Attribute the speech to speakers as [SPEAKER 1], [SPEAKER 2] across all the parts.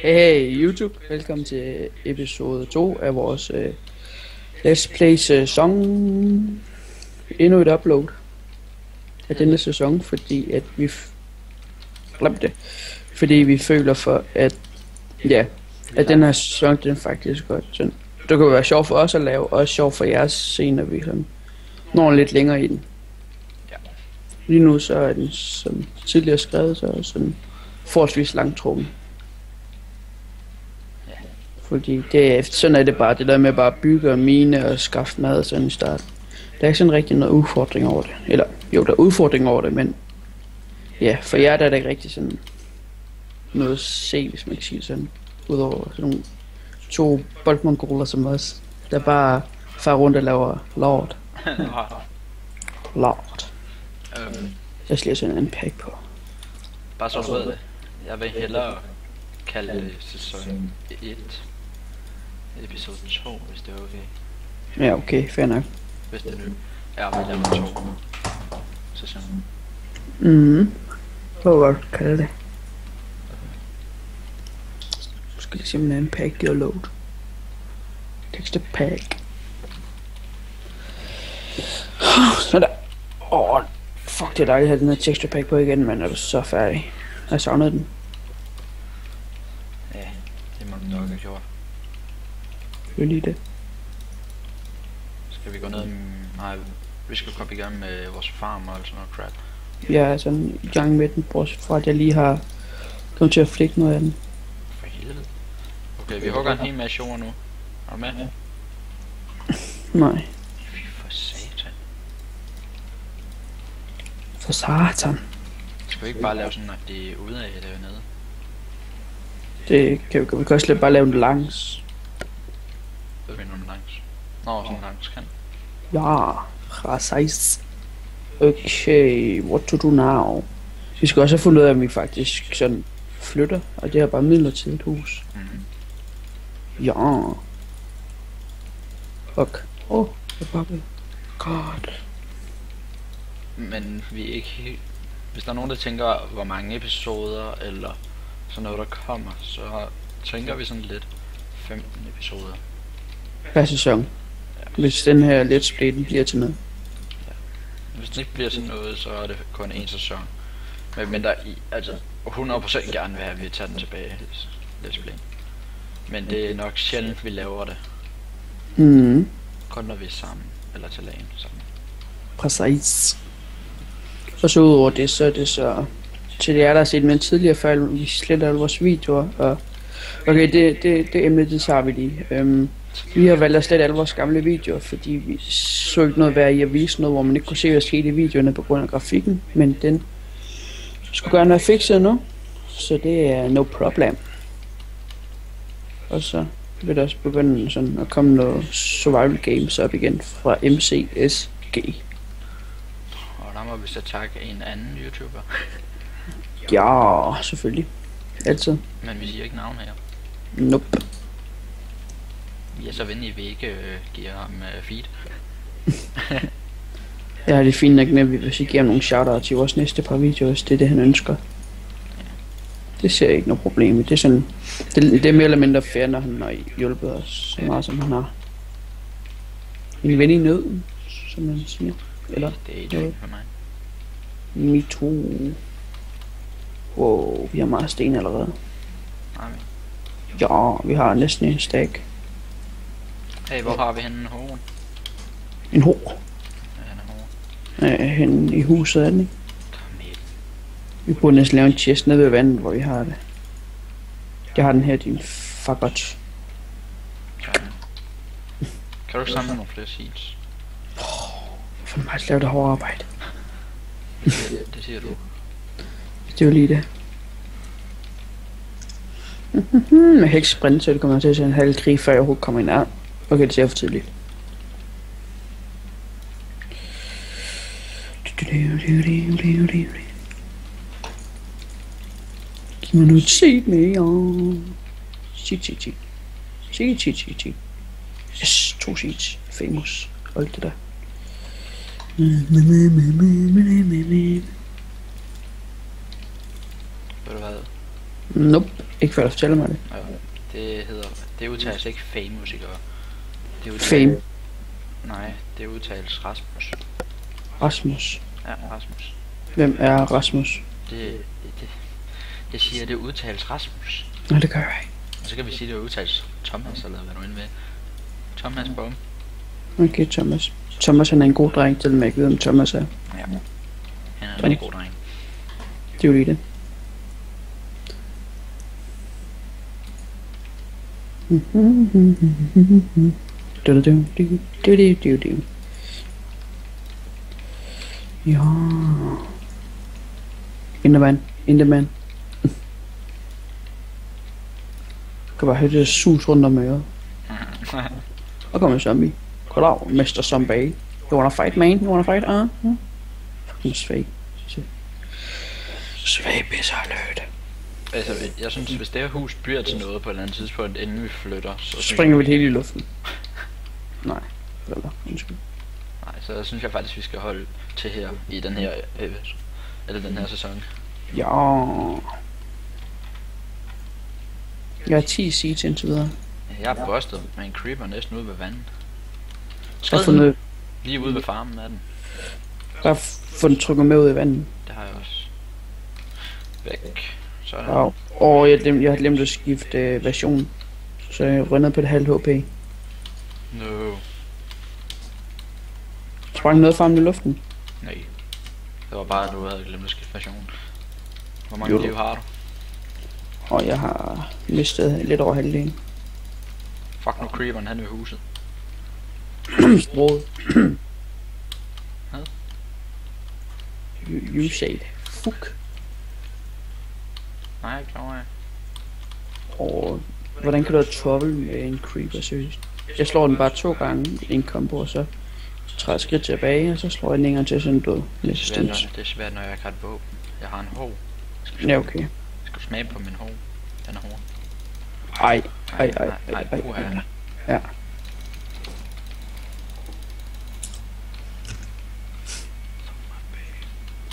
[SPEAKER 1] Hey YouTube, velkommen til episode 2 af vores Let's Play sæson. Endnu et upload af denne sæson, fordi at vi glemte det. Fordi vi føler for at at den her sæson den faktisk godt sådan. Det kunne være sjovt for os at lave, og også sjovt for jeres senere, vi sådan når lidt længere i den. Lige nu så er den som tidligere skrevet, så er sådan forholdsvis langtrukken. Fordi sådan er det bare, det der med bare at bygge og mine og skaffe mad sådan i starten. Der er ikke sådan rigtig noget udfordring over det. Eller jo, der er udfordring over det, men ja, for jer der er der ikke rigtig sådan noget at se, hvis man kan sige sådan. Udover sådan nogle 2 boldmongoler som os, der bare farer rundt og laver lort. Lort. Jeg skal lige sådan en pack på.
[SPEAKER 2] Bare så du ved det. Jeg vil hellere kalde det sæson 1, episode 2, hvis det er okay.
[SPEAKER 1] Ja, okay, fair nok.
[SPEAKER 2] Hvis det nu er, vi laver 2 sæson.
[SPEAKER 1] Hvor godt kalde det. Nu skal lige simpelthen en pack giver load. Texture pack. Sådan der. Fuck, det er dejligt at have den her texture pack på igen, men er du så færdig. Jeg savnede den.
[SPEAKER 2] Ja, det må du nok have gjort.
[SPEAKER 1] Det er lige det.
[SPEAKER 2] Skal vi gå ned? Nej, vi skal komme i gang med vores farm og alt sådan noget crap.
[SPEAKER 1] Jeg er sådan i gang med den, bortset fra at jeg lige har kommet til at flikke noget af den.
[SPEAKER 2] For helvede. Okay, vi hugger en hel masse jord nu. Er du med?
[SPEAKER 1] Nej.
[SPEAKER 2] Fy for satan.
[SPEAKER 1] For satan.
[SPEAKER 2] Skal vi ikke bare lave sådan, at det er ude af dernede?
[SPEAKER 1] Det kan vi kan også bare lave den langs.
[SPEAKER 2] Hvad mener du med langs? Nå, sådan langs kan.
[SPEAKER 1] Ja, præcis. Okay, what to do now? Vi skal også have fundet ud af, at vi faktisk sådan flytter, og det er bare midlertidigt hus. Ja. Fuck. Det er bare god.
[SPEAKER 2] Men vi er ikke helt... Hvis der er nogen, der tænker, hvor mange episoder, eller sådan noget, der kommer, så tænker vi sådan lidt 15 episoder.
[SPEAKER 1] Per sæson. Hvis den her let's play den bliver til noget.
[SPEAKER 2] Hvis det ikke bliver sådan noget, så er det kun en sæson. Men der i, altså 100% gerne vil have, at vi tager den tilbage, let's play. Men det er nok sjældent, vi laver det. Kun når vi er sammen, eller til lagen sammen.
[SPEAKER 1] Præcis. Og så udover det, så er det så til jer, der har set med tidligere fejl, vi sletter alle vores videoer, og okay, det emne, det tager vi lige. Vi har valgt at slette alle vores gamle videoer, fordi vi så ikke noget værd i at vise noget, hvor man ikke kunne se, hvad der skete i videoerne på grund af grafikken, men den skulle gerne være fikset nu, så det er no problem. Og så vil der også begynde sådan at komme noget survival games op igen fra MCSG.
[SPEAKER 2] Og der må vi så takke en anden YouTuber.
[SPEAKER 1] Ja, selvfølgelig. Altid.
[SPEAKER 2] Men vi siger ikke navn her.
[SPEAKER 1] Nope.
[SPEAKER 2] Vi er så venlige, at vi ikke giver ham feed.
[SPEAKER 1] Ja, det er fint nok med, hvis vi giver ham nogle shoutouts til vores næste par videoer, hvis det er det, han ønsker. Det ser jeg ikke noget problem i. Det er sådan, det er mere eller mindre fair, når han har hjulpet os så meget, som han har. En ven i nøden, som man siger. Eller?
[SPEAKER 2] Det er ikke for mig.
[SPEAKER 1] Me too. Wow, vi har meget sten allerede.
[SPEAKER 2] Nej,
[SPEAKER 1] Ja, vi har næsten en stack.
[SPEAKER 2] hey, hvor har vi henne en horn?
[SPEAKER 1] En hår.
[SPEAKER 2] Ja, en horn.
[SPEAKER 1] Henne i huset er den, ikke?
[SPEAKER 2] Kom med.
[SPEAKER 1] Vi burde næsten lave en chest nede ved vandet, hvor vi har det. Jeg har den her, din fuckert.
[SPEAKER 2] Kan du samle nogle flere seeds?
[SPEAKER 1] For mig at lave det hårde arbejde.
[SPEAKER 2] Det siger du.
[SPEAKER 1] Det er jo lige det. Jeg kan ikke sprinte, så det kommer til at se en halv krig, før jeg overhovedet kommer ind. Okay, det ser for tidligt. Giv mig nu et seed mere. Seed. Yes, 2 seeds. Famous. Hold det der.
[SPEAKER 2] Ved du hvad?
[SPEAKER 1] Nope, ikke før du fortæller mig det.
[SPEAKER 2] Ja, det udtales ikke famous, ikke? Det udtales,
[SPEAKER 1] Fame.
[SPEAKER 2] Nej, det udtales Rasmus.
[SPEAKER 1] Rasmus.
[SPEAKER 2] Ja, Rasmus.
[SPEAKER 1] Hvem er Rasmus?
[SPEAKER 2] Jeg siger, det udtales Rasmus.
[SPEAKER 1] Nå, det gør jeg ikke.
[SPEAKER 2] Og så kan vi sige, det udtales Thomas, eller hvad du end vil. Thomas Bom.
[SPEAKER 1] Okay, Thomas. Thomas han er en god dreng, selvom jeg ikke ved, om Thomas er.
[SPEAKER 2] Ja. Han er en rigtig god dreng.
[SPEAKER 1] Det er jo lige det. Ja. Indermand. Indermand. Kan bare høre det sus rundt om øret. Og kommer en zombie. Goddag, Mr. Zombie. You wanna fight, man? You wanna fight? Fucking svag. Svag pisser lød.
[SPEAKER 2] Altså, jeg synes, hvis det her hus bliver til noget på et eller andet tidspunkt, inden vi flytter, så
[SPEAKER 1] springer vi det hele i luften. Nej. Undskyld.
[SPEAKER 2] Nej, så synes jeg faktisk, vi skal holde til her i den her, eller den her sæson.
[SPEAKER 1] Ja. Jeg har 10 seeds indtil videre.
[SPEAKER 2] Jeg er bustet med en creeper næsten ude ved vandet.
[SPEAKER 1] Jeg har fundet,
[SPEAKER 2] lige ude ved farmen er den.
[SPEAKER 1] jeg har fundet trykket med ud i vandet.
[SPEAKER 2] Det har jeg også. Væk. Sådan.
[SPEAKER 1] Wow. Og jeg har glemt at skifte version. Så jeg rønner på det halv HP.
[SPEAKER 2] No.
[SPEAKER 1] Sprang noget frem i luften.
[SPEAKER 2] Nej. Det var bare, at du havde glemt at skifte version. Hvor mange liv har du?
[SPEAKER 1] Og jeg har mistet lidt over halvdelen.
[SPEAKER 2] Fuck nu creeperen, han er ved huset.
[SPEAKER 1] Sproget.
[SPEAKER 2] Hvad?
[SPEAKER 1] You said fuck.
[SPEAKER 2] Nej, ikke klar jeg.
[SPEAKER 1] Og hvordan kan du have trouble med en creeper, seriøst? Jeg slår den bare 2 gange i en combo, og så træder jeg skridt tilbage, og så slår jeg den en gang til sådan død.
[SPEAKER 2] Det er svært, når jeg ikke har et våben. Jeg har en hov.
[SPEAKER 1] Ja, okay.
[SPEAKER 2] Skal du smage på min hov? Den er hård.
[SPEAKER 1] Ej. Ja.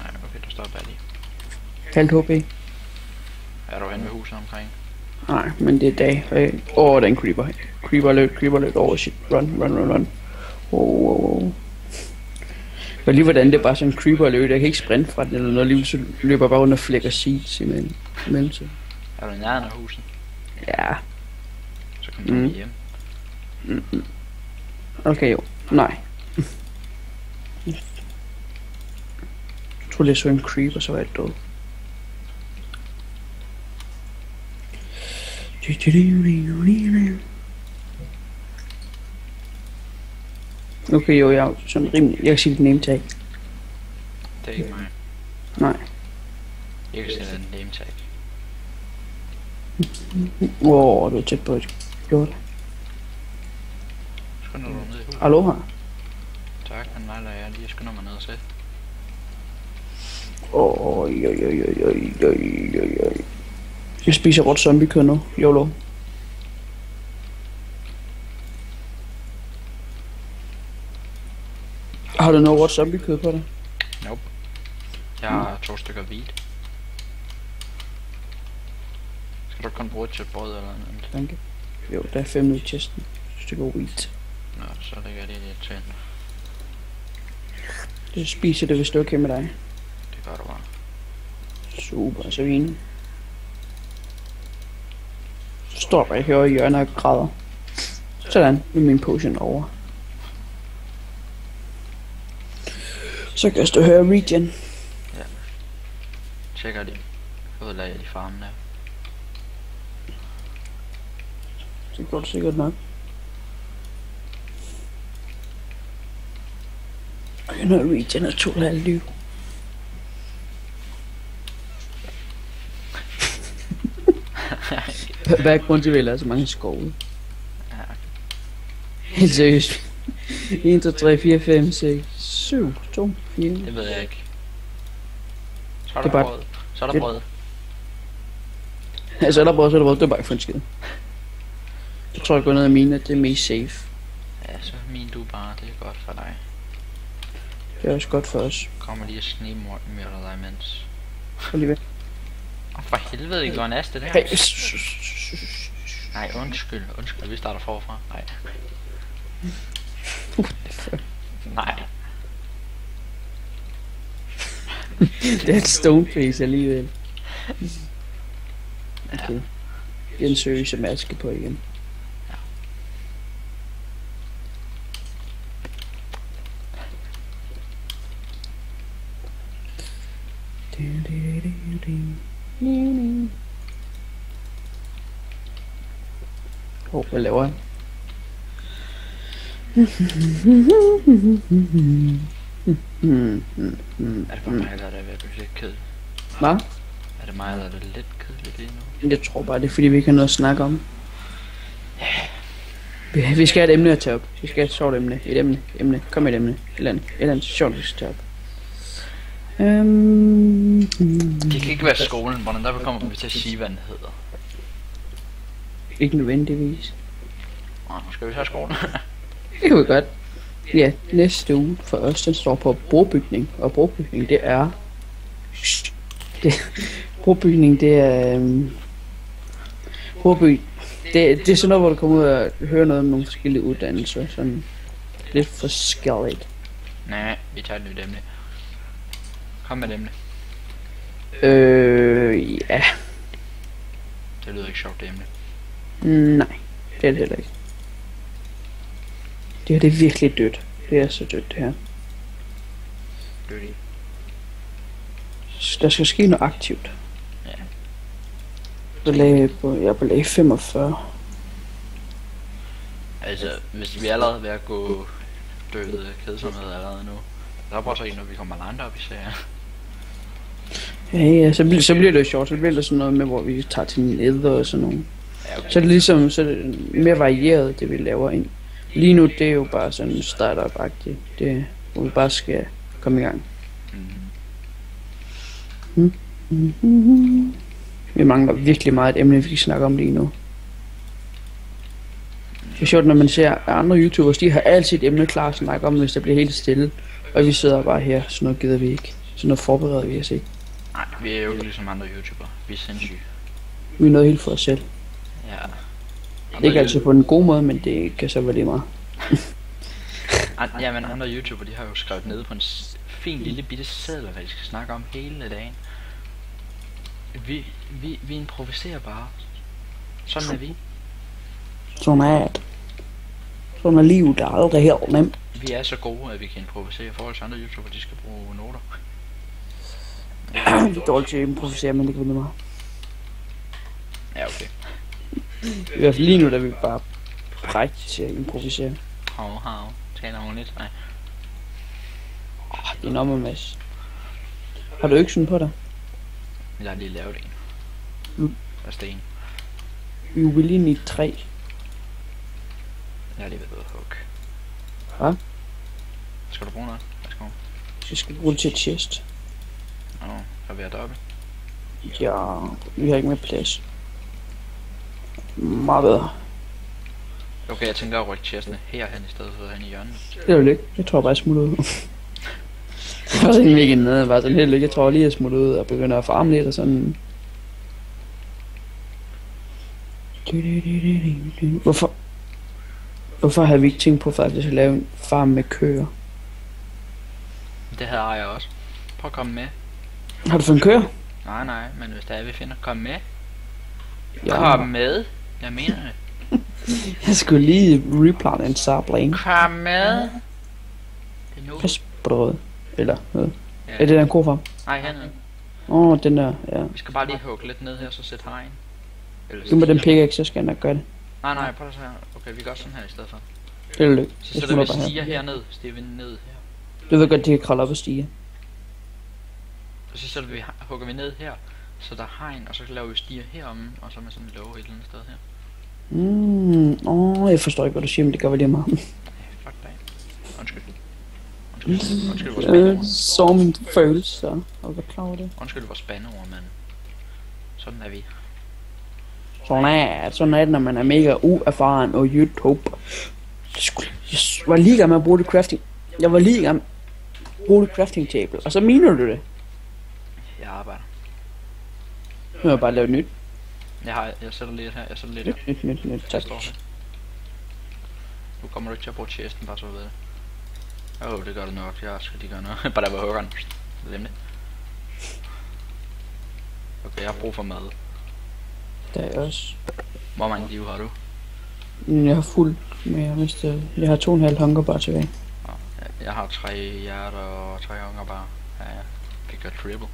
[SPEAKER 2] Nej, okay, du står bare lige.
[SPEAKER 1] Halvt HP.
[SPEAKER 2] Er du henne ved huset omkring?
[SPEAKER 1] Nej, men det er dag. Den creeper. Creeper alert. Oh shit. Run. Oh. Og lige hvordan det er bare sådan en creeper alert. Jeg kan ikke sprinte fra den eller noget. Lige så løber bare under flækker seeds i mellemtiden.
[SPEAKER 2] Er du i nærheden af huset?
[SPEAKER 1] Ja.
[SPEAKER 2] Så kan du hjem.
[SPEAKER 1] Okay, jo. Nej. Jeg troede, jeg så en creeper, så var jeg død. Okay, jo, jeg er sådan rimelig. Jeg kan sige dit name tag.
[SPEAKER 2] Det er ikke mig.
[SPEAKER 1] Nej.
[SPEAKER 2] Jeg kan sætte en name tag.
[SPEAKER 1] Du er tæt på et. Gjorde det.
[SPEAKER 2] Skynder du ned i huset?
[SPEAKER 1] Aloha.
[SPEAKER 2] Tak, han var jeg lige skynder mig ned og sæt.
[SPEAKER 1] Jeg spiser råt zombiekød nu. YOLO. Har du noget råt zombiekød på dig?
[SPEAKER 2] Nope. Jeg har 2 stykker hvidt. Skal du kun bruge til brød eller noget?
[SPEAKER 1] Danke. Jo, der er 5 ned i chesten. Stykker wheat.
[SPEAKER 2] Nå, så lægger jeg det lidt til.
[SPEAKER 1] Det spiser det, hvis det er okay med dig.
[SPEAKER 2] Det gør du bare.
[SPEAKER 1] Super, så fint. Står bare her i hjørnet og græder. Sådan, med min potion over. Så kan jeg stå her regen.
[SPEAKER 2] Ja. Tjekker de. Udlager de farmen der.
[SPEAKER 1] Det går det sikkert nok. Og jeg når regen er 2,5 liv. Hvad er grunden til, at vi lader så mange skove?
[SPEAKER 2] Ja.
[SPEAKER 1] Helt seriøst. 1, 2, 3, 4, 5, 6, 7, 2, 4.
[SPEAKER 2] Det ved jeg ikke. Så er
[SPEAKER 1] Det
[SPEAKER 2] der
[SPEAKER 1] er bare-
[SPEAKER 2] brød. Så er der brød.
[SPEAKER 1] Ja, så er der brød, det er bare ikke for en skid. Jeg tror, jeg går ned af mine, at det er mest safe.
[SPEAKER 2] Ja, så min du bare. Det er godt for dig.
[SPEAKER 1] Det er også godt for os.
[SPEAKER 2] Kommer lige og snigmyrder dig imens.
[SPEAKER 1] Prøv lige væk.
[SPEAKER 2] For helvede, ikke var næste det her.
[SPEAKER 1] Hey.
[SPEAKER 2] Nej, undskyld, vi starter forfra. Nej. Nej.
[SPEAKER 1] Det er et stoneface alligevel. Okay. En seriøse maske på igen. Hvad laver han?
[SPEAKER 2] Er det bare mig, der er ved at blive lidt kedeligt?
[SPEAKER 1] Hvad?
[SPEAKER 2] Er det mig, der er lidt kedeligt lige nu?
[SPEAKER 1] Jeg tror bare, det er fordi, vi ikke har noget at snakke om. Vi skal have et emne at tage op. Vi skal have et sjovt emne. Et emne. Kom med et emne. Et eller andet sjovt, vi skal tage op.
[SPEAKER 2] Det kan ikke være skolen. Hvordan der kommer vi til at sige, hvad den hedder?
[SPEAKER 1] Ikke nødvendigvis.
[SPEAKER 2] Nu skal vi tage skolen.
[SPEAKER 1] Det kan vi godt. Ja, næste uge for os, den står på brobygning. Og brobygning, det er... Brobygning, det er... Det er sådan noget, hvor du kommer ud og hører noget om nogle forskellige uddannelser. Sådan lidt forskelligt.
[SPEAKER 2] Nej, vi tager et nyt emne. Kom med et emne.
[SPEAKER 1] Ja.
[SPEAKER 2] Det lyder ikke sjovt, det emne.
[SPEAKER 1] Nej, det er det heller ikke. Det her, det er virkelig dødt. Det er så dødt, det her.
[SPEAKER 2] Dødt.
[SPEAKER 1] Der skal ske noget aktivt.
[SPEAKER 2] Ja.
[SPEAKER 1] Jeg er på lag 45.
[SPEAKER 2] Altså, hvis vi allerede er ved at gå døde kedsomhed allerede nu, så prøver så ikke, når vi kommer langt op i serien.
[SPEAKER 1] Ja, så bliver det sjovt. Så bliver det sådan noget med, hvor vi tager til nether og sådan noget.
[SPEAKER 2] Ja, okay.
[SPEAKER 1] Så er det ligesom så er det mere varieret, det vi laver ind. Lige nu, det er jo bare sådan startup-agtigt. Det hvor vi bare skal komme i gang. Vi mangler virkelig meget et emne, vi kan snakke om lige nu. Det er sjovt, når man ser andre YouTubers, de har altid et emne klar at snakke om, hvis der bliver helt stille. Og vi sidder bare her, sådan noget gider vi ikke. Sådan noget forbereder vi os ikke.
[SPEAKER 2] Nej, vi er jo ikke ligesom andre YouTubere. Vi er sindssyge.
[SPEAKER 1] Vi er noget helt for os selv.
[SPEAKER 2] Ja.
[SPEAKER 1] Ikke altid på en god måde, men det kan så være lige meget.
[SPEAKER 2] Ja, men andre YouTubere, de har jo skrevet ned på en fin lille bitte seddel, hvad de skal snakke om hele dagen. Vi improviserer bare. Sådan er vi.
[SPEAKER 1] Sådan er livet, der er aldrig helt nemt.
[SPEAKER 2] Vi er så gode, at vi kan improvisere. I forhold til andre YouTubere, de skal bruge noter.
[SPEAKER 1] Vi er dårligt til at improvisere, men det kan vi lige meget.
[SPEAKER 2] Ja, okay.
[SPEAKER 1] I hvert fald lige nu, der er vi bare prægt til at improvisere.
[SPEAKER 2] Hav. Taler hun lidt? Nej.
[SPEAKER 1] Det er nok med Mads. Har du øksen på dig?
[SPEAKER 2] Jeg har lige lavet en. Af sten.
[SPEAKER 1] You will need 3.
[SPEAKER 2] Jeg har lige været ude at hugge.
[SPEAKER 1] Hvad?
[SPEAKER 2] Skal du bruge noget? Værsgo.
[SPEAKER 1] Jeg skal bruge det til chest.
[SPEAKER 2] Har vi været deroppe?
[SPEAKER 1] Ja, vi har ikke mere plads. Meget bedre.
[SPEAKER 2] Okay, jeg tænker at rykke chestene herhen i stedet for hen i hjørnet.
[SPEAKER 1] Det er jo ikke. Jeg tror bare, jeg smutter ud. Det var sådan ikke nede. Jeg var sådan helt lykke. Jeg tror lige, jeg smutter ud og begynder at farme lidt og sådan. Hvorfor havde vi ikke tænkt på faktisk at lave en farm med køer?
[SPEAKER 2] Det havde jeg også. Prøv at komme med.
[SPEAKER 1] Har du fået en køer?
[SPEAKER 2] Nej, men hvis der er vi finder, kom med.
[SPEAKER 1] Ja.
[SPEAKER 2] Kom med. Jeg mener det.
[SPEAKER 1] Jeg skulle lige replante en sapling.
[SPEAKER 2] Kom med. Det er nu.
[SPEAKER 1] Pas på noget. Eller noget.
[SPEAKER 2] Ja.
[SPEAKER 1] Er det der en kofarm?
[SPEAKER 2] Nej, hernede.
[SPEAKER 1] Den der, ja.
[SPEAKER 2] Vi skal bare lige hugge lidt ned her, så sætte hegn.
[SPEAKER 1] Giv mig den pickaxe, så skal jeg nok gøre det.
[SPEAKER 2] Nej, prøv at se her. Okay, vi gør sådan her i stedet for.
[SPEAKER 1] Det er lykke.
[SPEAKER 2] Så sætter vi stiger herned. Stiger vi ned her.
[SPEAKER 1] Du ved godt, de kan kravle op og stige.
[SPEAKER 2] Og så sætter vi, hugger vi ned her. Så der er hegn, og så laver vi stiger heromme, og så med sådan en låge et eller andet sted her.
[SPEAKER 1] Jeg forstår ikke, hvad du siger, men det gør vel lige meget.
[SPEAKER 2] Fuck dig. Undskyld vores bandeord.
[SPEAKER 1] Så min følelser. Og hvad klar over det?
[SPEAKER 2] Undskyld vores bandeord, men sådan er vi.
[SPEAKER 1] Sådan er det, når man er mega uerfaren og YouTube. Jeg var lige i gang med at bruge det crafting. Jeg var lige i gang med at bruge det crafting table. Og så mener du det?
[SPEAKER 2] Jeg arbejder.
[SPEAKER 1] Nu har jeg bare lavet nyt.
[SPEAKER 2] Jeg sætter lidt her, jeg sætter lidt her.
[SPEAKER 1] Nyt,
[SPEAKER 2] Der
[SPEAKER 1] tak.
[SPEAKER 2] står her. Nu kommer du ikke til at bruge chesten, bare så du ved det. Det gør du nok, jeg skal lige gøre noget. Bare der var huggeren. Glem det. Okay, jeg har brug for mad.
[SPEAKER 1] Der er jeg også.
[SPEAKER 2] Hvor mange liv har du?
[SPEAKER 1] Jeg har fuld, men jeg har mistet... Jeg har 2,5 hunger bare tilbage.
[SPEAKER 2] Jeg har 3 hjerter og 3 hunger bare. Ja, jeg fik godt triple.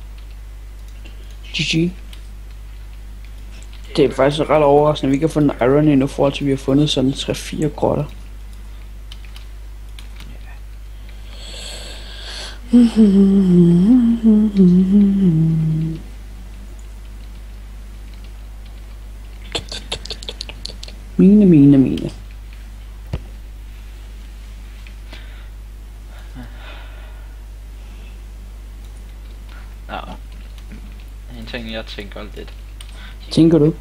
[SPEAKER 1] GG. Det er faktisk ret overraskende, at vi ikke har fundet iron endnu, forhold til at vi har fundet sådan 3-4 grotter. Mine.
[SPEAKER 2] Ja. En ting jeg tænker lidt.
[SPEAKER 1] Tænker du?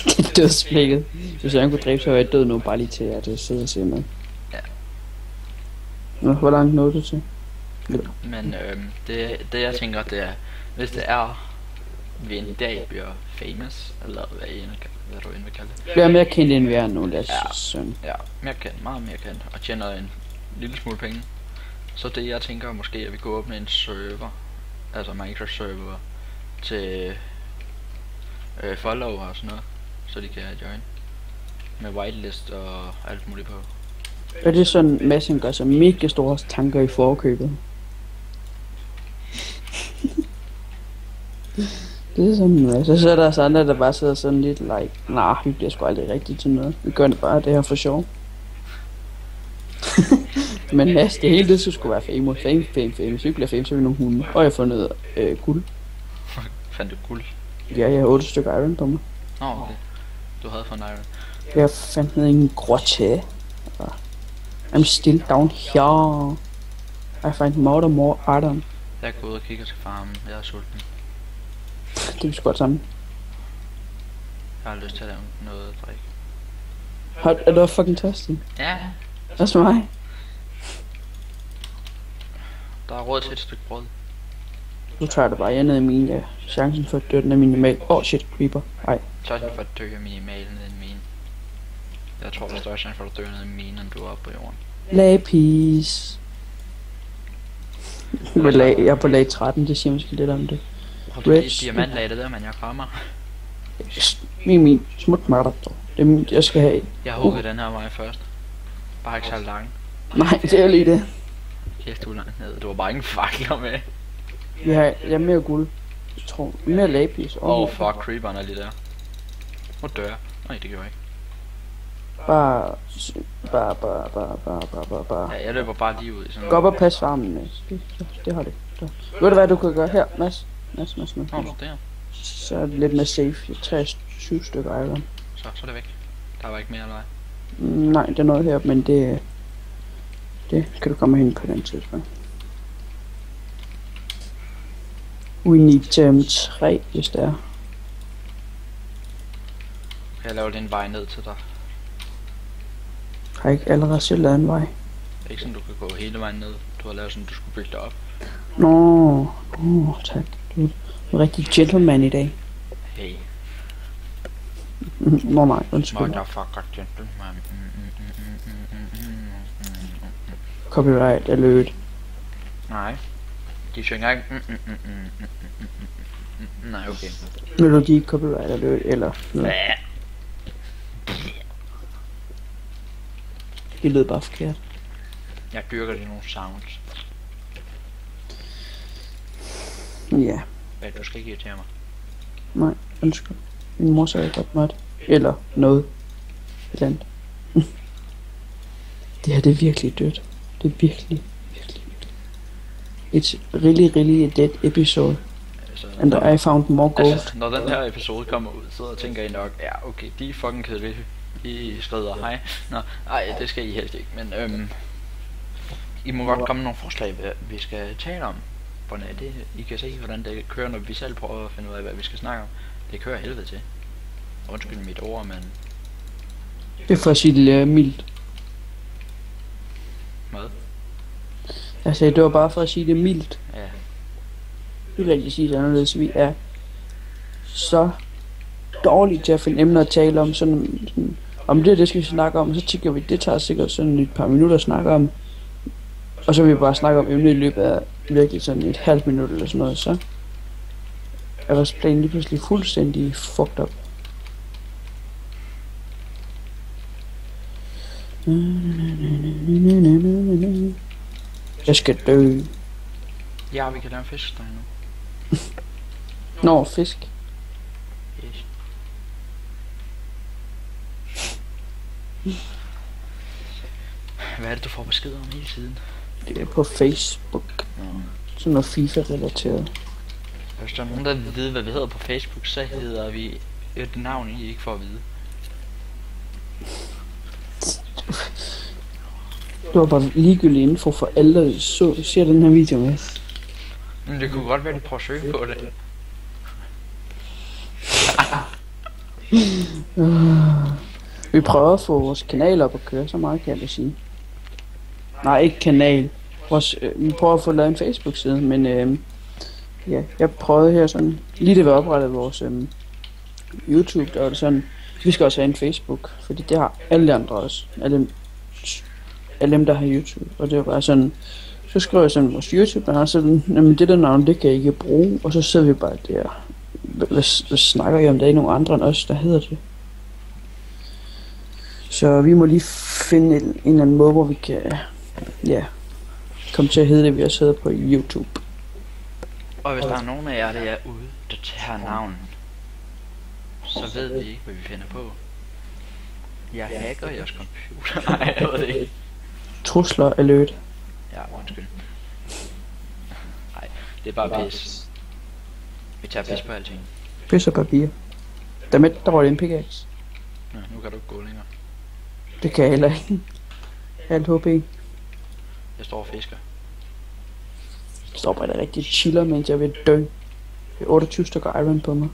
[SPEAKER 1] Det er dødsblikket. Hvis jeg kunne dræbe, så var jeg død nu, bare lige til at sidde og se med.
[SPEAKER 2] Ja.
[SPEAKER 1] Nå, hvor langt nåede du til?
[SPEAKER 2] Men det jeg tænker, det er, hvis det er, vi en dag bliver famous, eller hvad du end vil kalde det.
[SPEAKER 1] Bliver mere kendt end vi er nu, lad os
[SPEAKER 2] Ja.
[SPEAKER 1] sådan.
[SPEAKER 2] Ja, mere kendt, meget mere kendt, og tjener en lille smule penge. Så det jeg tænker måske, at vi kunne åbne en server, altså Minecraft server, til follower og sådan noget, så de kan join. Med whitelist og alt muligt på.
[SPEAKER 1] Og det er sådan, Madsen gør sig mega store tanker i forkøbet. Det er sådan, altså, så er der også andre, der bare sidder sådan lidt like, nah, vi bliver sgu aldrig rigtigt til noget. Vi gør det bare det her for sjov. Men Mads, det hele det skulle være fame. Hvis vi bliver fame, så er vi nogle hunde. Og jeg har fundet guld.
[SPEAKER 2] Fandt du guld?
[SPEAKER 1] Ja, jeg har 8 stykker iron på mig.
[SPEAKER 2] Nå, okay. Du havde fundet iron.
[SPEAKER 1] Jeg fandt ned i en grotte. I'm still down here. I find more iron.
[SPEAKER 2] Jeg går ud og kigger til farmen. Jeg er sulten.
[SPEAKER 1] Det er sgu godt sammen.
[SPEAKER 2] Jeg har lyst til at lave noget at drikke.
[SPEAKER 1] Er du fucking tørstig?
[SPEAKER 2] Ja,
[SPEAKER 1] Også mig.
[SPEAKER 2] der er råd til et stykke brød.
[SPEAKER 1] Nu tager jeg det bare. Jeg er nede i min chancen for at dø, den er minimal. Shit, creeper. Ej.
[SPEAKER 2] Chancen for at dø er minimal nede i en mine. Jeg tror, der er større chance for at dø nede i minen, end du er oppe på jorden.
[SPEAKER 1] Lapis. Jeg er på lag 13, det siger måske lidt om det.
[SPEAKER 2] Har du lige diamantlag det der, man jeg krammer?
[SPEAKER 1] Min smut mig der. Det er min, jeg skal have.
[SPEAKER 2] Jeg har hugget den her vej først. Bare ikke så lang.
[SPEAKER 1] Nej, det er lige det.
[SPEAKER 2] Kæft, du er langt ned. Du har bare ingen fakler med.
[SPEAKER 1] Jeg er mere guld. Jeg tror, mere lapis.
[SPEAKER 2] Fuck, creeperen er lige der. Hvor dør jeg? Nej, det gjorde jeg ikke.
[SPEAKER 1] Bare.
[SPEAKER 2] Ja, jeg løber bare lige ud i sådan
[SPEAKER 1] Gå op og pas farmen, Mads. Det har det. Ved du hvad du kan gøre her, Mads?
[SPEAKER 2] Nå, så der.
[SPEAKER 1] Så er det lidt mere safe. 23 stykker iron.
[SPEAKER 2] Så er det væk. Der var ikke mere eller hvad?
[SPEAKER 1] Nej, det er noget her, men det kan du komme hen på den tidspunkt. We need 3, hvis det er.
[SPEAKER 2] Kan jeg lave en vej ned til dig?
[SPEAKER 1] Har jeg ikke allerede selv lavet en vej?
[SPEAKER 2] Det er ikke sådan, du kan gå hele vejen ned. Du har lavet sådan, du skulle bygge dig op.
[SPEAKER 1] Nå, tak. Du er en rigtig gentleman i dag.
[SPEAKER 2] Hey.
[SPEAKER 1] Nå nej, undskyld.
[SPEAKER 2] Motherfucker gentleman.
[SPEAKER 1] Copyright alert.
[SPEAKER 2] Nej. De synger ikke. Nej, okay.
[SPEAKER 1] Melodi copyright alert, eller... Det lød bare forkert.
[SPEAKER 2] Jeg dyrker lige nogle sounds.
[SPEAKER 1] Ja.
[SPEAKER 2] Hvad, du skal ikke irritere mig.
[SPEAKER 1] Nej, undskyld. Min mor sagde godt måtte. Eller noget. Et eller andet. Det her, det er virkelig dødt. Det er virkelig. It's really dead episode.
[SPEAKER 2] Altså,
[SPEAKER 1] And I found more gold.
[SPEAKER 2] Altså, når den her episode kommer ud, så tænker I nok, ja okay, de er fucking kedelige. I skrider, hej. Nå, ej, det skal I helst ikke, men I må godt komme med nogle forslag, hvad vi skal tale om på nettet. I kan se, hvordan det kører, når vi selv prøver at finde ud af, hvad vi skal snakke om. Det kører helvede til. Undskyld mit ord, men...
[SPEAKER 1] Det er for at sige det mildt.
[SPEAKER 2] Hvad?
[SPEAKER 1] Jeg sagde, det var bare for at sige det mildt.
[SPEAKER 2] Ja.
[SPEAKER 1] Du kan ikke sige det anderledes, vi er så dårlige til at finde emner at tale om, sådan om det skal vi snakke om, så tænker vi, det tager sikkert sådan et par minutter at snakke om, og så vil vi bare snakke om emnet i løbet af virkelig sådan et halvt minut eller sådan noget, så er vores plan lige pludselig fuldstændig fucked up. Jeg skal dø.
[SPEAKER 2] Ja, vi kan lave en fisk der nu.
[SPEAKER 1] Nå, fisk.
[SPEAKER 2] Yes. Hvad er det, du får besked om hele tiden?
[SPEAKER 1] Det er på Facebook. Sådan noget FIFA-relateret.
[SPEAKER 2] Hvis der er nogen, der vil vide, hvad vi hedder på Facebook, så hedder vi et navn, I ikke får at vide.
[SPEAKER 1] Det var bare ligegyldig info for alle, der ser den her video med.
[SPEAKER 2] Men det kunne godt være, at de prøver at søge på det.
[SPEAKER 1] Vi prøver at få vores kanal op at køre, så meget kan jeg da sige. Nej, ikke kanal. Vi prøver at få lavet en Facebook-side, men ja, jeg prøvede her sådan, lige da vi oprettede vores YouTube, der var det sådan, vi skal også have en Facebook, fordi det har alle de andre også, alle dem der har YouTube, og det var bare sådan, så skriver jeg sådan vores YouTube, og sådan, jamen det der navn, det kan jeg ikke bruge, og så sidder vi bare der, hvad snakker I om, der er nogen andre end os, der hedder det. Så vi må lige finde en eller anden måde, hvor vi kan, ja, komme til at hedde det, vi har siddet på YouTube.
[SPEAKER 2] Og hvis der er nogen af jer, der er ude, der tager navn, så ved vi ikke, hvad vi finder på. Jeg hacker jeres computer. Nej, jeg ved det ikke.
[SPEAKER 1] Trusler alert.
[SPEAKER 2] Ja, undskyld. Nej, det er bare pis. Vi tager pis på alting.
[SPEAKER 1] Pis og papir. Der var det en pickaxe.
[SPEAKER 2] Nå, nu kan du ikke gå længere.
[SPEAKER 1] Det kan jeg heller ikke. Alt HB.
[SPEAKER 2] Jeg står og fisker.
[SPEAKER 1] Jeg står bare der rigtig chiller, mens jeg vil dø. Det er 28 stykker iron på mig.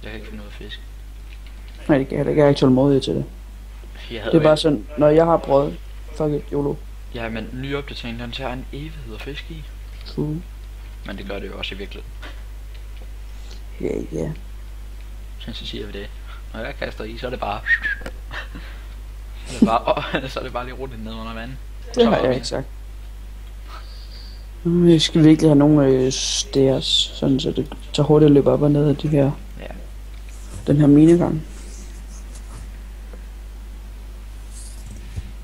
[SPEAKER 2] Jeg kan ikke finde noget fisk.
[SPEAKER 1] Nej, det kan jeg heller ikke. Jeg har ikke tålmodighed til det. Det er bare sådan, når jeg har brød, fuck it, YOLO.
[SPEAKER 2] Ja, men ny opdatering, den tager en evighed at fiske i.
[SPEAKER 1] True.
[SPEAKER 2] Men det gør det jo også i virkeligheden.
[SPEAKER 1] Ja.
[SPEAKER 2] Så siger vi det. Når jeg kaster i, så er det bare... så er det bare lige roligt ned under vandet.
[SPEAKER 1] Det har jeg ikke sagt. Vi skal virkelig have nogle stairs, sådan så det tager hurtigt at løbe op og ned af de her...
[SPEAKER 2] Ja.
[SPEAKER 1] Den her minegang.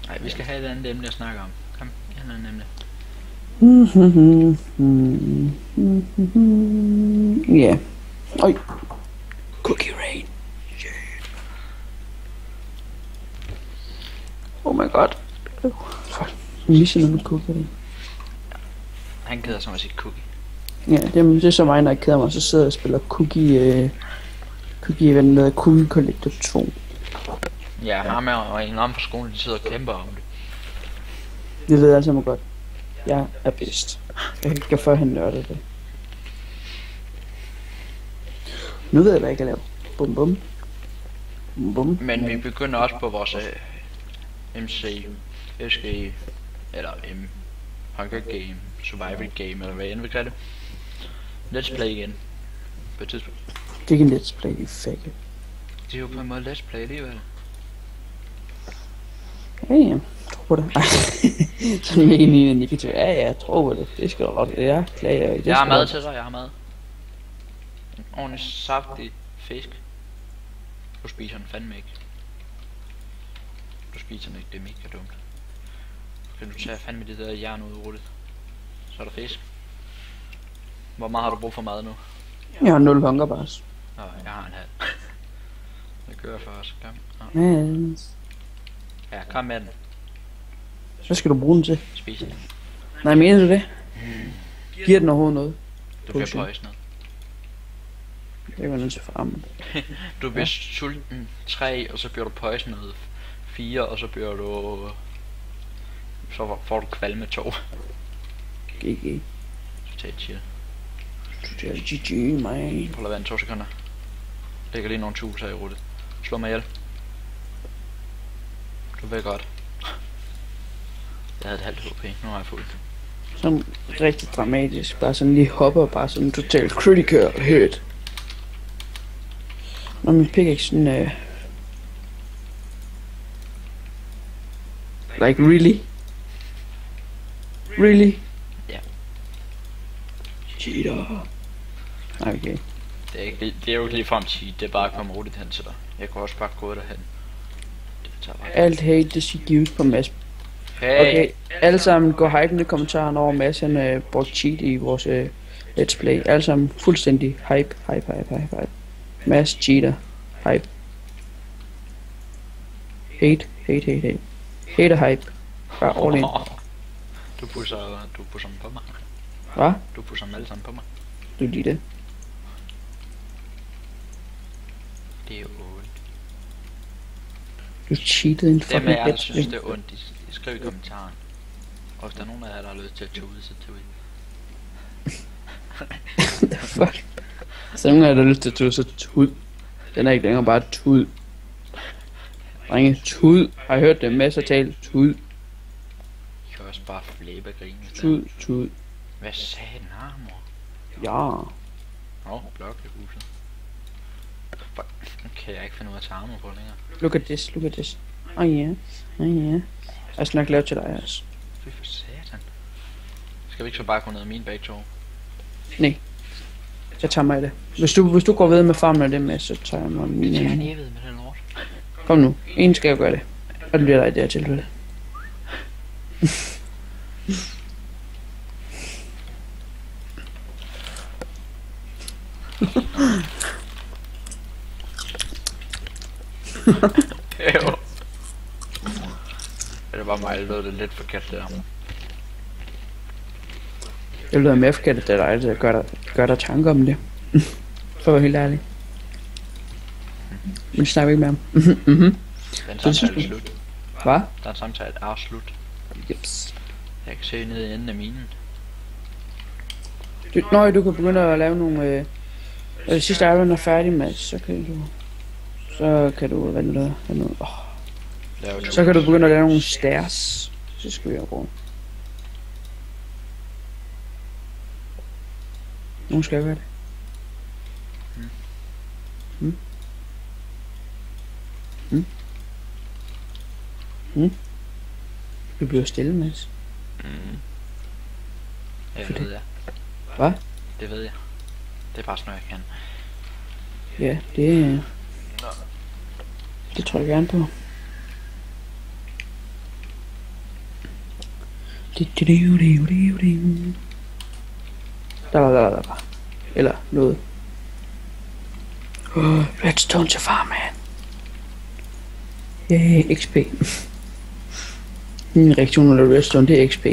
[SPEAKER 2] Nej, vi skal have et andet emne at snakke om. Kom, et andet emne.
[SPEAKER 1] Ja. Oj. Cookie rain. Yeah. Oh my god. Misser noget med cookie rain.
[SPEAKER 2] Han keder sig med sit cookie.
[SPEAKER 1] Ja, det er så mig, når jeg keder mig, så sidder jeg og spiller cookie, hvad den hedder, Cookie Collector 2.
[SPEAKER 2] Ja, ham og en anden fra skolen, de sidder og kæmper om det.
[SPEAKER 1] Vi ved alle sammen godt. Jeg er bedst. Jeg kan før han nørdede det. Nu ved jeg, hvad jeg kan lave. Bum bum. Bum bum.
[SPEAKER 2] Men vi begynder også på vores MC, SG, eller Hunger Game, Survival Game, eller hvad end vi kalder det. Let's Play igen. På et tidspunkt.
[SPEAKER 1] Det er ikke en let's play, faggot.
[SPEAKER 2] Det er jo på en måde let's play alligevel.
[SPEAKER 1] Ja, tror på det. Sådan med en negativ. Ja, jeg tror på det. Det skal du ret. Ja, klager.
[SPEAKER 2] Jeg har mad til dig, jeg har mad. En ordentlig saftig fisk. Du spiser den fandme ikke. Du spiser den ikke, det er mega dumt. Kan du tage fandme det der jern ud hurtigt. Så er der fisk. Hvor meget har du brug for mad nu?
[SPEAKER 1] Jeg har 0 hunger bars.
[SPEAKER 2] Nå, jeg har en halv. Det kører for os. Kom.
[SPEAKER 1] Yes.
[SPEAKER 2] Ja, kom med den.
[SPEAKER 1] Hvad skal du bruge den til?
[SPEAKER 2] Spis den.
[SPEAKER 1] Nej, mener du det? Giver den overhovedet noget?
[SPEAKER 2] Du bliver poisonet.
[SPEAKER 1] Det var nødt til farmen.
[SPEAKER 2] Du bliver sulten 3, og så bliver du poisonet 4, og så bliver du... Så får du kvalme 2.
[SPEAKER 1] GG.
[SPEAKER 2] Totalt chill.
[SPEAKER 1] Totalt GG, man.
[SPEAKER 2] Prøv at være 2 sekunder. Lægger lige nogle tuser i ruttet. Slå mig ihjel. Du ved godt. Jeg havde et halvt HP, nu har jeg fuldt.
[SPEAKER 1] Sådan rigtig dramatisk. Bare sådan lige hopper, bare sådan totalt critical hit. Når min pickaxe sådan, like really? Really?
[SPEAKER 2] Ja.
[SPEAKER 1] Cheater. Okay.
[SPEAKER 2] Det er jo ikke ligefrem cheat, det er bare at komme roligt hen til dig. Jeg kunne også bare gå derhen. Det tager bare.
[SPEAKER 1] Alt hate, det skal gives på Mads.
[SPEAKER 2] Hey.
[SPEAKER 1] Okay, alle sammen gå hype i kommentarerne over Mads, han brugte cheat i vores let's play. Alle sammen fuldstændig hype. Mads cheater. Hype. Hate. Hate og hype. Bare all in.
[SPEAKER 2] Du pusser dem på mig.
[SPEAKER 1] Hvad?
[SPEAKER 2] Du pusser dem alle sammen på mig.
[SPEAKER 1] Du lige det.
[SPEAKER 2] Det er jo ondt.
[SPEAKER 1] Du cheatede en
[SPEAKER 2] Dem
[SPEAKER 1] fucking
[SPEAKER 2] af jer, der
[SPEAKER 1] bitch.
[SPEAKER 2] synes det er ondt, skriv i kommentaren. Og hvis der er nogen af jer, der har lyst til at tage ud, så tag ud.
[SPEAKER 1] The fuck? Så nogen af jer, der har lyst til at tage så tud. Den er ikke længere bare tud. Drenge, tud. Har I hørt det? Masser tale. Tud.
[SPEAKER 2] I kan også bare flæbe og grine.
[SPEAKER 1] Tud.
[SPEAKER 2] Hvad sagde den her, mor?
[SPEAKER 1] Ja.
[SPEAKER 2] Blok i huset. Fuck, nu kan jeg ikke finde ud af at tage armor på længere.
[SPEAKER 1] Look at this. Ja. Jeg skal nok lave til dig også.
[SPEAKER 2] Fy for satan. Skal vi ikke så bare gå ned ad min begge to?
[SPEAKER 1] Nej. Jeg tager mig det. Hvis du går ved med farmen og det med, så tager jeg mig min.
[SPEAKER 2] Jeg tager ved med den lort.
[SPEAKER 1] Kom nu. En skal jeg gøre det. Og det bliver dig i det her tilfælde.
[SPEAKER 2] Jo. Det var mig, der lød det lidt forkert der.
[SPEAKER 1] Jeg lyder mere forkert, at det er dig, der gør dig tanker om det. For at være helt ærlig. Men snakker vi ikke mere om.
[SPEAKER 2] Den samtale er slut.
[SPEAKER 1] Hvad?
[SPEAKER 2] Den samtale er slut.
[SPEAKER 1] Jeps.
[SPEAKER 2] Jeg kan se ned i enden af minen.
[SPEAKER 1] Du kan begynde at lave nogle... sidste album er færdig med, så kan du hvad nu der? Så kan du begynde at lave nogle stairs. Så skal vi have råd. Nogen skal gøre det. Du bliver stille, Mads.
[SPEAKER 2] Det ved jeg.
[SPEAKER 1] Hvad?
[SPEAKER 2] Det ved jeg. Det er bare sådan noget, jeg kan.
[SPEAKER 1] Ja, det tror jeg gerne på. Der. Eller noget. Redstone til farmen. Yeah, XP. Min reaktion under redstone, det er XP.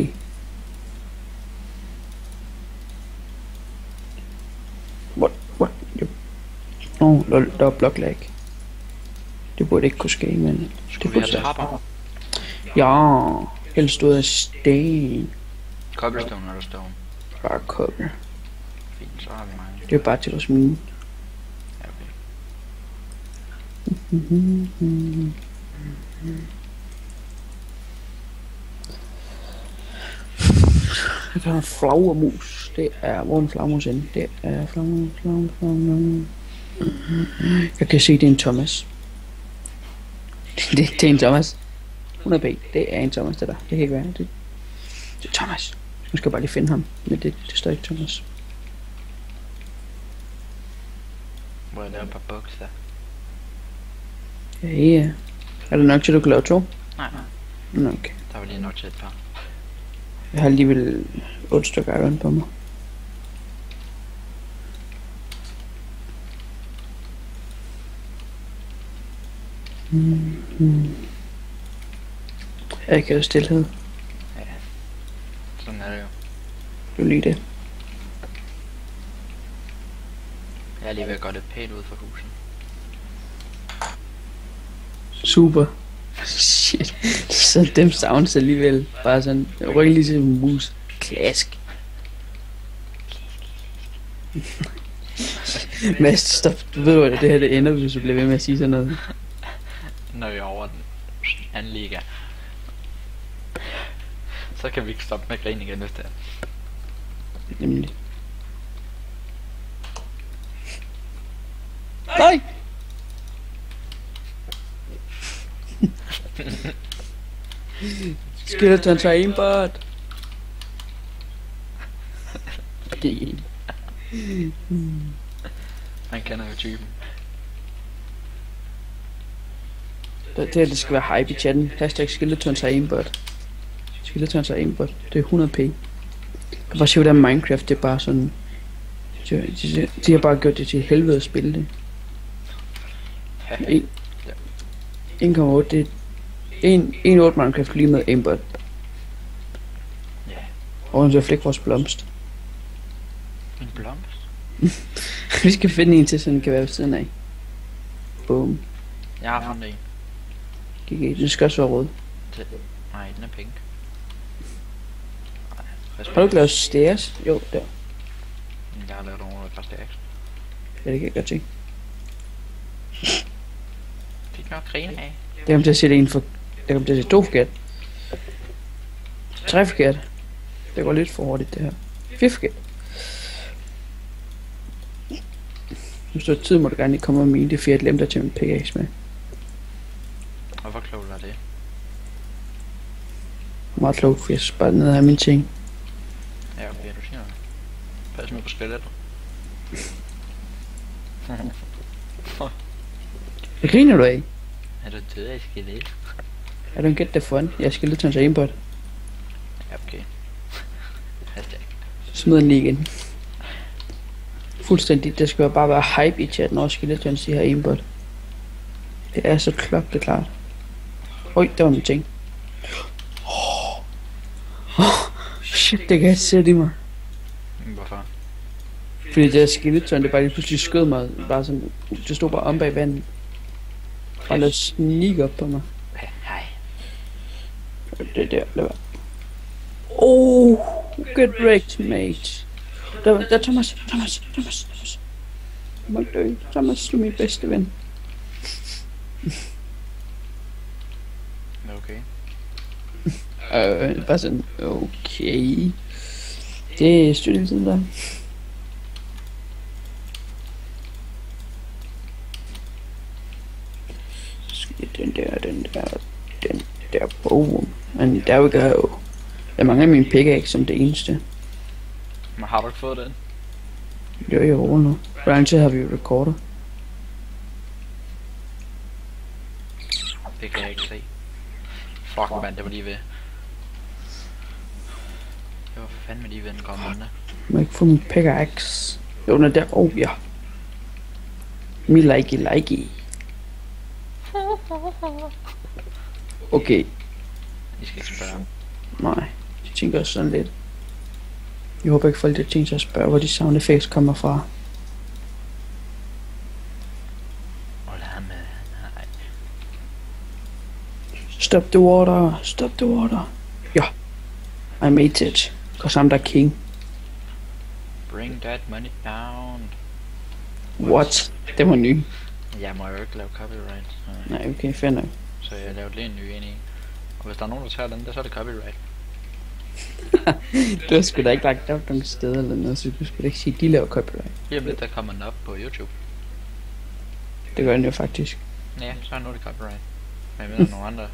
[SPEAKER 1] What? Der er blocklag. Det burde ikke kunne ske, men...
[SPEAKER 2] Skulle vi have trapper?
[SPEAKER 1] Ja, helst stod af sten.
[SPEAKER 2] Cobblestone eller stone?
[SPEAKER 1] Bare kobbel.
[SPEAKER 2] Fint, så har vi mange.
[SPEAKER 1] Det er bare til vores mine.
[SPEAKER 2] Ja, okay.
[SPEAKER 1] Jeg kan have flagermus. Det er... Hvor er en flagermus inde? Det er flagermus. Jeg kan se, det er en Thomas. det er en Thomas. 100p. Det er en Thomas, det der. Det kan ikke være. Det er Thomas. Nu skal bare lige finde ham. Men det står ikke Thomas.
[SPEAKER 2] Hvor er der et par bugs der?
[SPEAKER 1] Ja. Er det nok til, du kan lave 2?
[SPEAKER 2] Nej.
[SPEAKER 1] Okay.
[SPEAKER 2] Der var lige nok til et par.
[SPEAKER 1] Jeg har alligevel 8 stykker iron på mig. Jeg kan jo stillhed.
[SPEAKER 2] Ja. Sådan er det jo.
[SPEAKER 1] Du lige det.
[SPEAKER 2] Jeg er lige ved at gøre det pænt ud for huset.
[SPEAKER 1] Super. Shit. Så dem sounds alligevel. Bare sådan. Jeg rykker lige til en mus. Klask. Mads, stop. Du ved jo, det her det ender, hvis du bliver ved med at sige sådan noget.
[SPEAKER 2] Når vi er over den anden liga. Så kan vi ikke stoppe med at grine igen efter det.
[SPEAKER 1] Nemlig. Nej! Skeleton tager aimbot. Det
[SPEAKER 2] Han kender jo typen.
[SPEAKER 1] det skal være hype i chatten. Hashtag Skeleton tager aimbot. Skeleton tager aimbot. Det er 100p. Jeg kan bare se, hvordan Minecraft, det er bare sådan... De har bare gjort det til helvede at spille det. 1,8, det er 1,8 Minecraft lige med aimbot.
[SPEAKER 2] Ja.
[SPEAKER 1] Og en så flæk vores blomst.
[SPEAKER 2] En blomst?
[SPEAKER 1] Vi skal finde en til, så den kan være ved siden af. Boom.
[SPEAKER 2] Jeg har fundet en.
[SPEAKER 1] GG, den skal også være rød.
[SPEAKER 2] Nej, den er pink.
[SPEAKER 1] Har du ikke lavet stairs? Jo, der.
[SPEAKER 2] Jeg har lavet nogle fra stærks.
[SPEAKER 1] Ja, det kan jeg godt se.
[SPEAKER 2] Det er nok grine af.
[SPEAKER 1] Det kommer til at sætte en for... Det kommer til at sætte 2 forkert. 3 forkert. Det går lidt for hurtigt, det her. 4 forkert. Hvis du har tid, må du gerne lige komme og mine det, for jeg glemte at tage min pickaxe med.
[SPEAKER 2] Og hvor klogt var det?
[SPEAKER 1] Meget klogt, for jeg skal bare ned og have mine ting.
[SPEAKER 2] Ja, okay, du siger noget. Pas nu på skelettet.
[SPEAKER 1] Hvad griner du af?
[SPEAKER 2] Er du død af skelet?
[SPEAKER 1] I don't get the fun. Jeg skal lidt tage aimbot.
[SPEAKER 2] Ja, okay. Hashtag.
[SPEAKER 1] Smid den lige igen. Fuldstændig. Det skal bare være hype i chatten, når Skeleton siger aimbot. Det er så klokkeklart. Oj, der var min ting. Shit, det kan jeg sætte i mig.
[SPEAKER 2] Hvorfor?
[SPEAKER 1] Fordi det der Skeleton, det bare lige pludselig skød mig. Bare sådan, det stod bare om bag vandet. Og lad sneak op på mig.
[SPEAKER 2] Hej.
[SPEAKER 1] Det der, lad være. Oh, get wrecked, mate. Der er Thomas. Du må ikke dø. Thomas, du er min bedste ven.
[SPEAKER 2] Okay.
[SPEAKER 1] Bare sådan, okay. Det er styrkelsen der. Den der, boom. And there we go. Jeg mangler min pickaxe som det eneste.
[SPEAKER 2] Men har du ikke fået den?
[SPEAKER 1] Jo, nu. Hvor lang tid har vi recorder?
[SPEAKER 2] Det kan jeg ikke se. Fuck mand, det var lige ved. Det var fandme lige ved den kom under.
[SPEAKER 1] Må jeg ikke få min pickaxe? Jo, den er der. Ja. Me likey. Okay.
[SPEAKER 2] I skal ikke spørge.
[SPEAKER 1] Nej, jeg tænker også sådan lidt. Jeg håber ikke folk har tænkt sig at spørge, hvor de sound effects kommer fra.
[SPEAKER 2] Nej.
[SPEAKER 1] Stop the water. Ja. I made it. Cause I'm the king.
[SPEAKER 2] Bring that money down.
[SPEAKER 1] What? Det var ny.
[SPEAKER 2] Jeg må jo ikke lave copyright.
[SPEAKER 1] Nej, okay, fair nok.
[SPEAKER 2] Så jeg lavede lige en ny ind i. Og hvis der er nogen, der tager den der, så er det copyright.
[SPEAKER 1] Du har sgu da ikke lagt op nogle steder eller noget, så du skulle ikke sige, at de laver copyright.
[SPEAKER 2] Jamen lidt, der kommer den op på YouTube.
[SPEAKER 1] Det gør den jo faktisk.
[SPEAKER 2] Ja, så er nu det copyright. Men jeg ved, nogle andre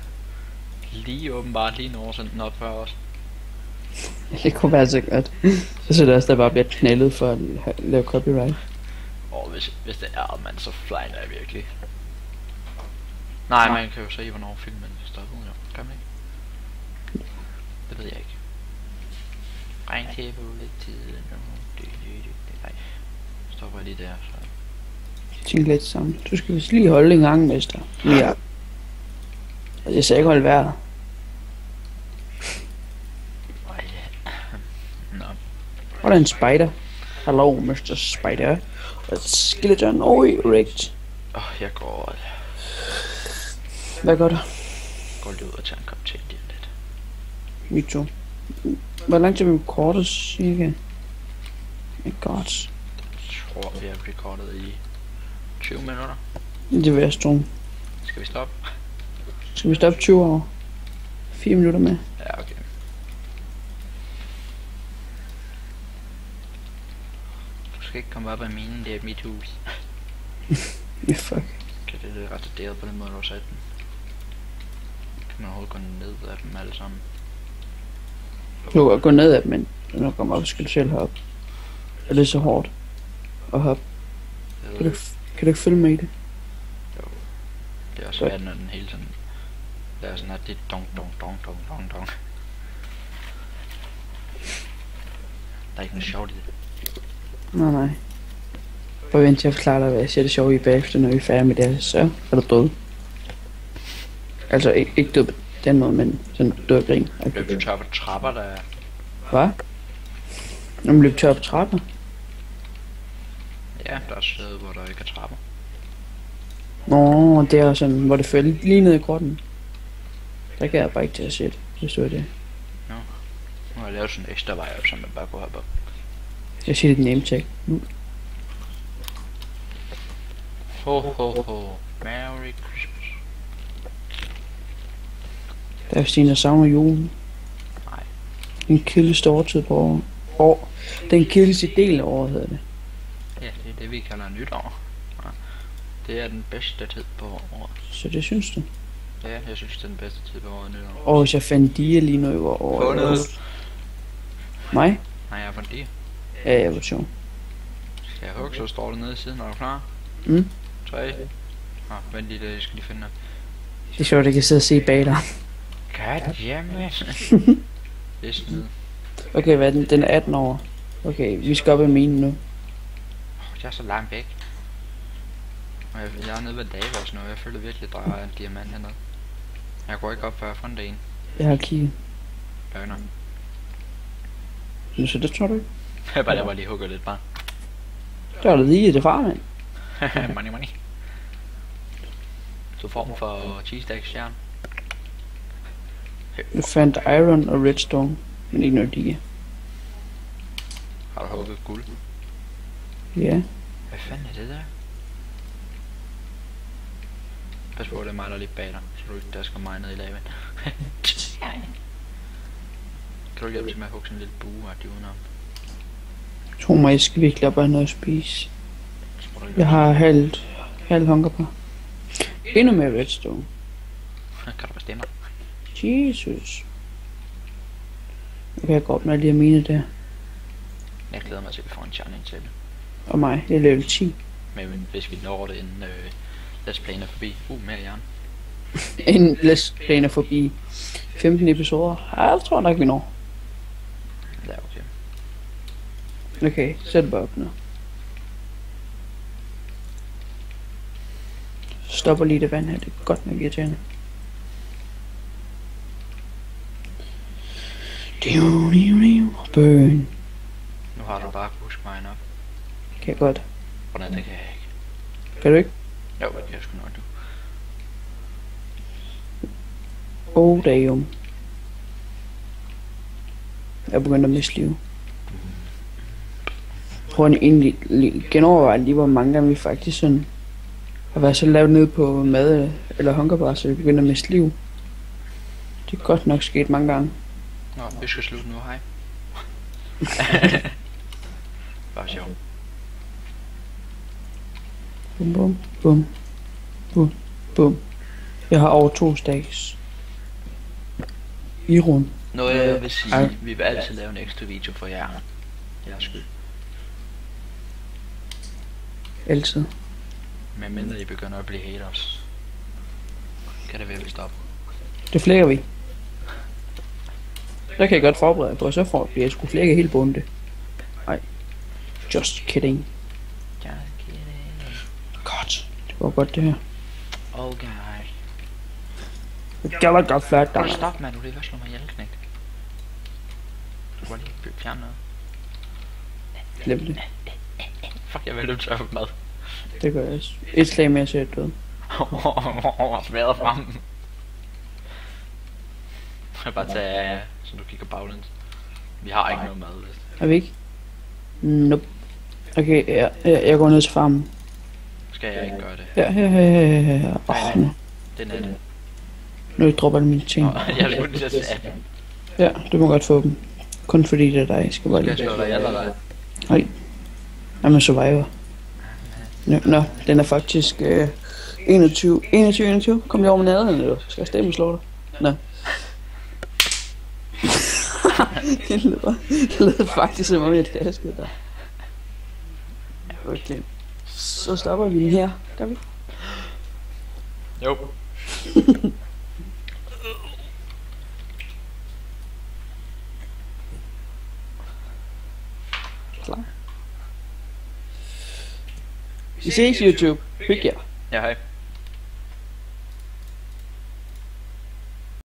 [SPEAKER 2] lige åbenbart lige nu oversendt den op før også.
[SPEAKER 1] Det kunne være så godt. Så synes jeg også, der bare bliver knaldet for at lave copyright.
[SPEAKER 2] Og hvis det er, man så flyner jeg virkelig. Nej, man kan jo se, hvornår filmen stopper. Jo, kan man ikke? Det ved jeg ikke. Regntæppe lidt tid nu. Nej, stopper jeg lige der, så.
[SPEAKER 1] Jeg tænker lidt sammen. Du skal vist lige holde en gang, mester. Ja. Jeg sagde ikke holde vejret.
[SPEAKER 2] Nå.
[SPEAKER 1] Hvor er en spider? Hello, Mr. Spider. Skeleton, oj, rigt.
[SPEAKER 2] Jeg går...
[SPEAKER 1] Hvad gør du?
[SPEAKER 2] Går lige ud og tager en kop te lige lidt.
[SPEAKER 1] Me too. Hvor langt er vi recordet, cirka? My god.
[SPEAKER 2] Jeg tror, vi har recordet i 20 minutter.
[SPEAKER 1] Det vil jeg stå.
[SPEAKER 2] Skal vi stoppe?
[SPEAKER 1] Skal vi stoppe 20 år? 4 minutter med.
[SPEAKER 2] Ja, okay. Du skal ikke komme op af minen, det er mit hus.
[SPEAKER 1] Ja, fuck.
[SPEAKER 2] Okay, det er retarderet på den måde, du har sat den. Kan man overhovedet gå ned af dem alle sammen?
[SPEAKER 1] Du kan godt gå ned af dem, men når du kommer op, skal du selv hoppe. Er det så hårdt at hoppe? Kan du ikke følge med i det?
[SPEAKER 2] Jo. Det er også svært, når den hele tiden laver sådan, at det er dong, dong, dong, dong, dong, dong. Der er ikke noget sjovt i det.
[SPEAKER 1] Nej. Og vent til at forklare dig, hvad jeg siger det sjovt i bagefter, når vi er færdige med det, så er du død. Altså ikke død på den måde, men sådan død af grin.
[SPEAKER 2] Løb du tør på trapper, der er...
[SPEAKER 1] Hvad? Når man løber tør på trapper?
[SPEAKER 2] Ja, der er steder, hvor der ikke er trapper.
[SPEAKER 1] Nå, det er sådan, hvor det følger lige ned i grotten. Der kan jeg bare ikke til at se det, hvis det var det.
[SPEAKER 2] Nå. Nu har jeg lavet sådan en ekstra vej op, så man bare kunne hoppe op.
[SPEAKER 1] Jeg siger det name tag.
[SPEAKER 2] Ho ho ho. Merry Christmas.
[SPEAKER 1] Der er Stine, der savner julen.
[SPEAKER 2] Nej.
[SPEAKER 1] Den kedeligste årtid på året. Den kedeligste del af året hedder det.
[SPEAKER 2] Ja, det er det vi kalder nytår. Ja. Det er den bedste tid på året.
[SPEAKER 1] Så det synes du?
[SPEAKER 2] Ja, jeg synes det er den bedste tid på året nytår.
[SPEAKER 1] Og hvis jeg fandt die lige nu i året.
[SPEAKER 2] Fundet. Nej,
[SPEAKER 1] Mig?
[SPEAKER 2] jeg er fundet de.
[SPEAKER 1] Ja, jeg var sjov.
[SPEAKER 2] Skal jeg hugge, så står det nede i siden, når du er klar? 3. Vent lige, jeg skal lige finde noget.
[SPEAKER 1] Det er sjovt, at jeg kan sidde og se bag dig.
[SPEAKER 2] Goddammit. Det er snyd.
[SPEAKER 1] Okay, hvad er den? Den er 18 år. Okay, vi skal op ad minen nu.
[SPEAKER 2] Jeg er så langt væk. Og jeg er nede ved Davos nu, jeg føler virkelig, at der er en diamant hernede. Jeg går ikke op, før jeg har fundet det en.
[SPEAKER 1] Jeg har kigget.
[SPEAKER 2] Løgner.
[SPEAKER 1] Nu så det tror du ikke?
[SPEAKER 2] Jeg bare lige hugger lidt bare.
[SPEAKER 1] Der er det lige det far, mand.
[SPEAKER 2] money. Så form for cheese jern.
[SPEAKER 1] Du fandt iron og redstone, men ikke noget dige.
[SPEAKER 2] Har du hugget guld?
[SPEAKER 1] Ja.
[SPEAKER 2] Hvad fanden er det der? Pas på, det er mig, der er lidt bag dig, så du ikke dasker mig ned i lavaen. Kan du hjælpe til med at hugge sådan en lille bue og udenom?
[SPEAKER 1] Tro mig, jeg skal virkelig op og have noget at spise. Jeg har halvt hunger på. Endnu mere redstone.
[SPEAKER 2] Kan du bestemme?
[SPEAKER 1] Jesus. Okay, jeg går op, når jeg lige har mine der.
[SPEAKER 2] Jeg glæder mig til, at vi får en challenge til det.
[SPEAKER 1] Og mig, det er level 10.
[SPEAKER 2] Men hvis vi når det inden Let's Play er forbi. Mere jern.
[SPEAKER 1] En Let's Play er forbi 15 episoder. Ja, jeg tror nok, vi når.
[SPEAKER 2] Ja, okay.
[SPEAKER 1] Okay, sæt det bare op nu. Stopper lige det vand her, det er godt nok irriterende. Burn.
[SPEAKER 2] Nu har du bare husk mig op.
[SPEAKER 1] Kan jeg godt.
[SPEAKER 2] Hvordan det kan jeg ikke?
[SPEAKER 1] Kan du ikke?
[SPEAKER 2] Jo, det kan jeg sgu nok du.
[SPEAKER 1] Oh damn. Jeg begynder at miste liv. Prøv at egentlig genoverveje lige, hvor mange gange vi faktisk sådan har været så lavt ned på mad eller hungerbar, så vi begynder at miste liv. Det er godt nok sket mange gange.
[SPEAKER 2] Nå, vi skal slutte nu, hej. Bare sjov.
[SPEAKER 1] Bum bum bum bum bum. Jeg har over 2 stacks. I rund.
[SPEAKER 2] Noget jeg vil sige, vi vil altid lave en ekstra video for jer. Jeres skyld.
[SPEAKER 1] Altid.
[SPEAKER 2] Men mindre I begynder at blive haters, kan det vel stoppe.
[SPEAKER 1] Det flækker vi. Der kan jeg godt forberede på, så får jeg sgu flække helt bunde. Nej. Just kidding. Godt. Det var godt det her.
[SPEAKER 2] Oh god.
[SPEAKER 1] Det gælder godt flat der.
[SPEAKER 2] Stop mand, du er ved at slå mig ihjel, knægt. Du kan lige fjerne noget.
[SPEAKER 1] Glem det.
[SPEAKER 2] Fuck, jeg vil løbe tør for mad.
[SPEAKER 1] Det gør jeg også. Et slag mere, så er jeg død.
[SPEAKER 2] Smadret frem. Jeg bare tage, så du kigger baglæns. Vi har ikke noget mad.
[SPEAKER 1] Har vi ikke? Nope. Okay, jeg går ned til farmen.
[SPEAKER 2] Skal jeg ikke gøre det?
[SPEAKER 1] Ja. Nu.
[SPEAKER 2] Det er det.
[SPEAKER 1] Nu dropper jeg mine ting.
[SPEAKER 2] Jeg skulle lige sige.
[SPEAKER 1] Ja, du må godt få dem. Kun fordi det er dig, jeg skal bare
[SPEAKER 2] Skal
[SPEAKER 1] lige.
[SPEAKER 2] jeg slå dig ihjel eller hvad?
[SPEAKER 1] Nej. I'm a survivor. Nå, den er faktisk 21. Kom lige over med naderen, eller skal jeg stemme slå dig? Nå. Det lød faktisk som om jeg daskede dig. Okay. Så stopper vi den her, gør vi?
[SPEAKER 2] Jo.
[SPEAKER 1] Klar. Vi ses YouTube. Hygge jer.
[SPEAKER 2] Ja, hej.